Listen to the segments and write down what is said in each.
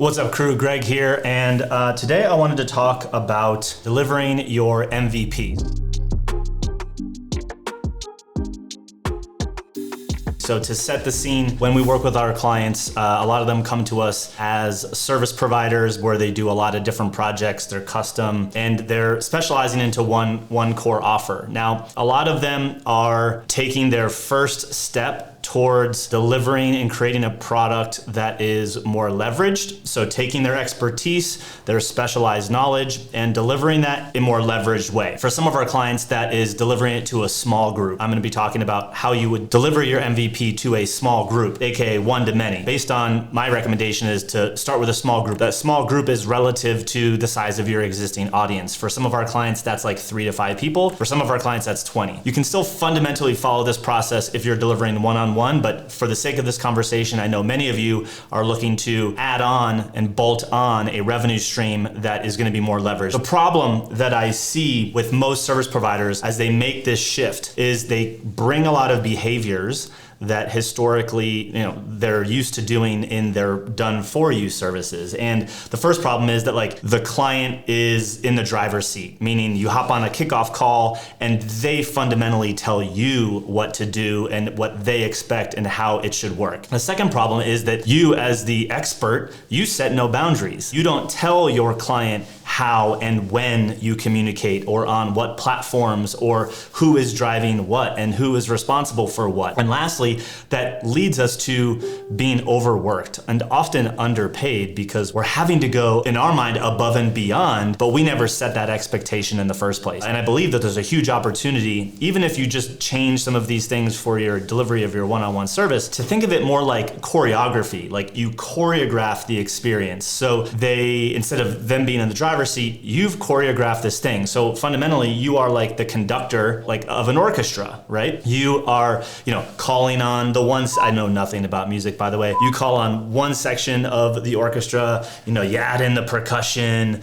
What's up, crew? Greg here, and today I wanted to talk about delivering your MVP. So to set the scene, when we work with our clients, a lot of them come to us as service providers where they do a lot of different projects, they're custom, and they're specializing into one core offer. Now, a lot of them are taking their first step towards delivering and creating a product that is more leveraged. So taking their expertise, their specialized knowledge, and delivering that in a more leveraged way. For some of our clients, that is delivering it to a small group. I'm gonna be talking about how you would deliver your MVP to a small group, AKA one to many. Based on my recommendation is to start with a small group. That small group is relative to the size of your existing audience. For some of our clients, that's like 3 to 5 people. For some of our clients, that's 20. You can still fundamentally follow this process if you're delivering one-on-one, but for the sake of this conversation, I know many of you are looking to add on and bolt on a revenue stream that is gonna be more leveraged. The problem that I see with most service providers as they make this shift is they bring a lot of behaviors that historically, they're used to doing in their done for you services. And the first problem is that like the client is in the driver's seat, meaning you hop on a kickoff call and they fundamentally tell you what to do and what they expect and how it should work. The second problem is that you as the expert, you set no boundaries. You don't tell your client how and when you communicate or on what platforms or who is driving what and who is responsible for what. And lastly, that leads us to being overworked and often underpaid because we're having to go, in our mind, above and beyond, but we never set that expectation in the first place. And I believe that there's a huge opportunity, even if you just change some of these things for your delivery of your one-on-one service, to think of it more like choreography, like you choreograph the experience. So they, instead of them being in the driver's seat, you've choreographed this thing. So fundamentally, you are like the conductor, like of an orchestra, right? You are, calling on the ones, I know nothing about music, by the way. You call on one section of the orchestra, you add in the percussion,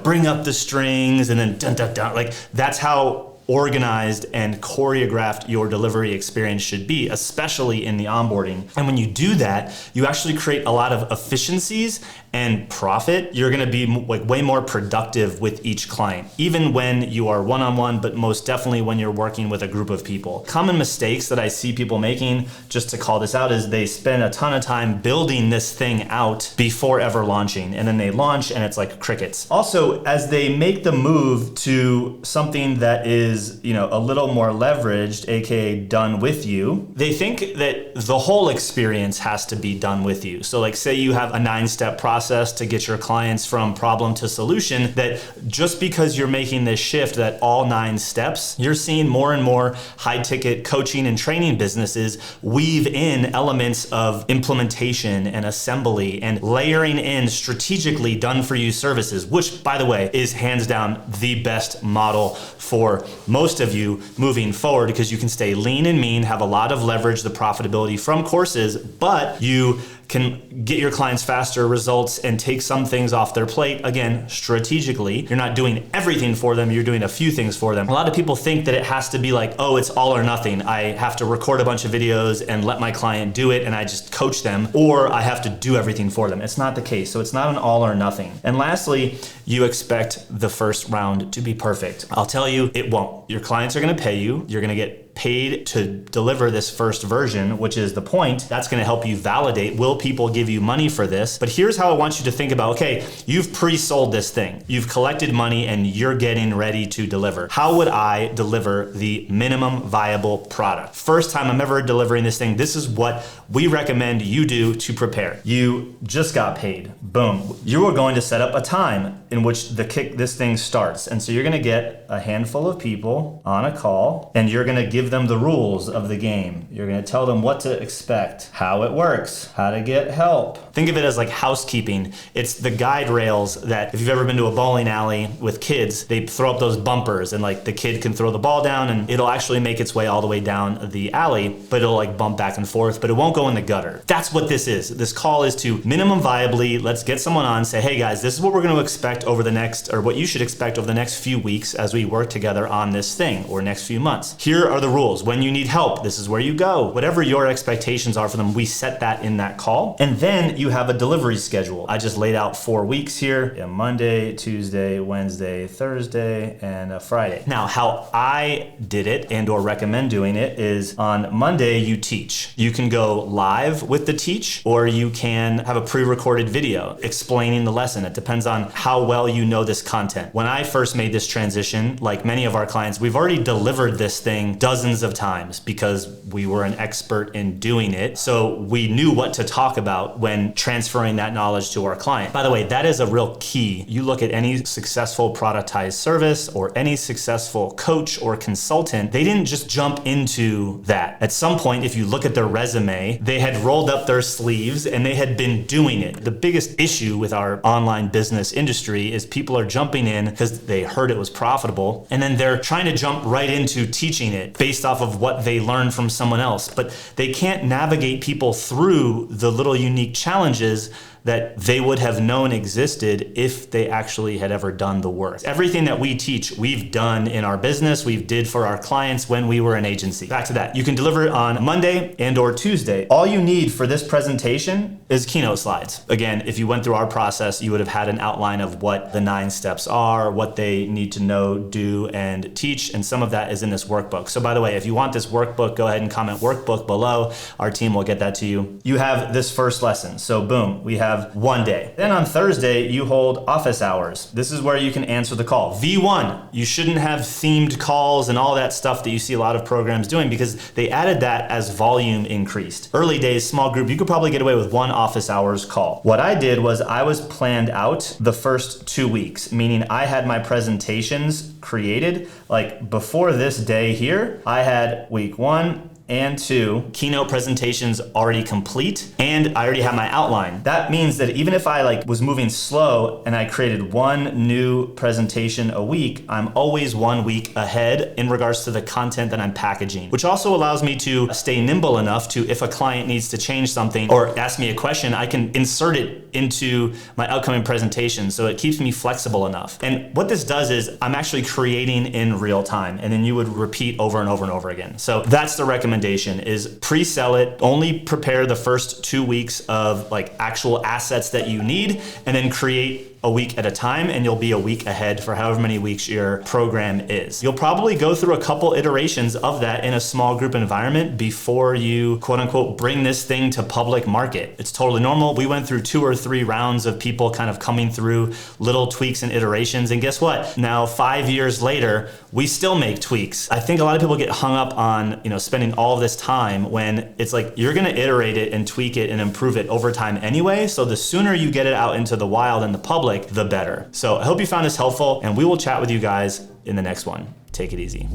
bring up the strings, and then dun dun dun. Like that's how organized and choreographed your delivery experience should be, especially in the onboarding. And when you do that, you actually create a lot of efficiencies and profit. You're gonna be like way more productive with each client, even when you are one-on-one, but most definitely when you're working with a group of people. Common mistakes that I see people making, just to call this out, is they spend a ton of time building this thing out before ever launching. And then they launch and it's like crickets. Also, as they make the move to something that is a little more leveraged, aka done with you, they think that the whole experience has to be done with you. So like say you have a 9-step process to get your clients from problem to solution, that just because you're making this shift, that all 9 steps, you're seeing more and more high ticket coaching and training businesses weave in elements of implementation and assembly and layering in strategically done for you services, which by the way is hands down the best model for most of you moving forward, because you can stay lean and mean, have a lot of leverage, the profitability from courses, but you can get your clients faster results and take some things off their plate. Again, strategically, you're not doing everything for them, you're doing a few things for them. A lot of people think that it has to be like, oh, it's all or nothing. I have to record a bunch of videos and let my client do it and I just coach them, or I have to do everything for them. It's not the case. So it's not an all or nothing. And lastly, you expect the first round to be perfect. I'll tell you, it won't. Your clients are gonna pay you. You're gonna get paid to deliver this first version, which is the point. That's gonna help you validate, will people give you money for this? But here's how I want you to think about, okay, you've pre-sold this thing. You've collected money and you're getting ready to deliver. How would I deliver the minimum viable product? First time I'm ever delivering this thing, this is what we recommend you do to prepare. You just got paid, boom. You are going to set up a time in which this thing starts. And so you're gonna get a handful of people on a call and you're gonna give them the rules of the game. You're gonna tell them what to expect, how it works, how to get help. Think of it as like housekeeping. It's the guide rails that if you've ever been to a bowling alley with kids, they throw up those bumpers and like the kid can throw the ball down and it'll actually make its way all the way down the alley, but it'll like bump back and forth, but it won't go in the gutter. That's what this is. This call is to minimum viably, let's get someone on, say, hey guys, this is what we're going to expect over the next, or what you should expect over the next few weeks as we work together on this thing, or next few months. Here are the rules. When you need help, this is where you go. Whatever your expectations are for them, we set that in that call. And then you have a delivery schedule. I just laid out 4 weeks here. Yeah, Monday, Tuesday, Wednesday, Thursday, and a Friday. Now, how I did it and or recommend doing it is on Monday, you teach. You can go live with the teach, or you can have a pre-recorded video explaining the lesson. It depends on how well you know this content. When I first made this transition, like many of our clients, we've already delivered this thing dozens of times because we were an expert in doing it. So we knew what to talk about when transferring that knowledge to our client. By the way, that is a real key. You look at any successful productized service or any successful coach or consultant, they didn't just jump into that. At some point, if you look at their resume, they had rolled up their sleeves and they had been doing it. The biggest issue with our online business industry is people are jumping in because they heard it was profitable, and then they're trying to jump right into teaching it based off of what they learned from someone else. But they can't navigate people through the little unique challenges that they would have known existed if they actually had ever done the work. Everything that we teach, we've done in our business, we've did for our clients when we were an agency. Back to that. You can deliver it on Monday and or Tuesday. All you need for this presentation is keynote slides. Again, if you went through our process, you would have had an outline of what the 9 steps are, what they need to know, do, and teach, and some of that is in this workbook. So by the way, if you want this workbook, go ahead and comment workbook below. Our team will get that to you. You have this first lesson. So boom, we have 1 day. Then on Thursday, you hold office hours. This is where you can answer the call. V1, you shouldn't have themed calls and all that stuff that you see a lot of programs doing because they added that as volume increased. Early days, small group, you could probably get away with 1 office hours call. What I did was I was planned out the first 2 weeks, meaning I had my presentations created. Like before this day here, I had week 1 and 2 keynote presentations already complete, and I already have my outline. That means that even if I was moving slow and I created 1 new presentation a week, I'm always 1 week ahead in regards to the content that I'm packaging, which also allows me to stay nimble enough to, if a client needs to change something or ask me a question, I can insert it into my upcoming presentation. So it keeps me flexible enough. And what this does is I'm actually creating in real time, and then you would repeat over and over and over again. So that's the recommendation, is pre-sell it, only prepare the first 2 weeks of actual assets that you need, and then create a week at a time, and you'll be a week ahead for however many weeks your program is. You'll probably go through a couple iterations of that in a small group environment before you quote unquote bring this thing to public market. It's totally normal. We went through 2 or 3 rounds of people kind of coming through little tweaks and iterations, and guess what? Now 5 years later, we still make tweaks. I think a lot of people get hung up on spending all of this time when it's like you're gonna iterate it and tweak it and improve it over time anyway. So the sooner you get it out into the wild and the public, the better. So I hope you found this helpful, and we will chat with you guys in the next one. Take it easy.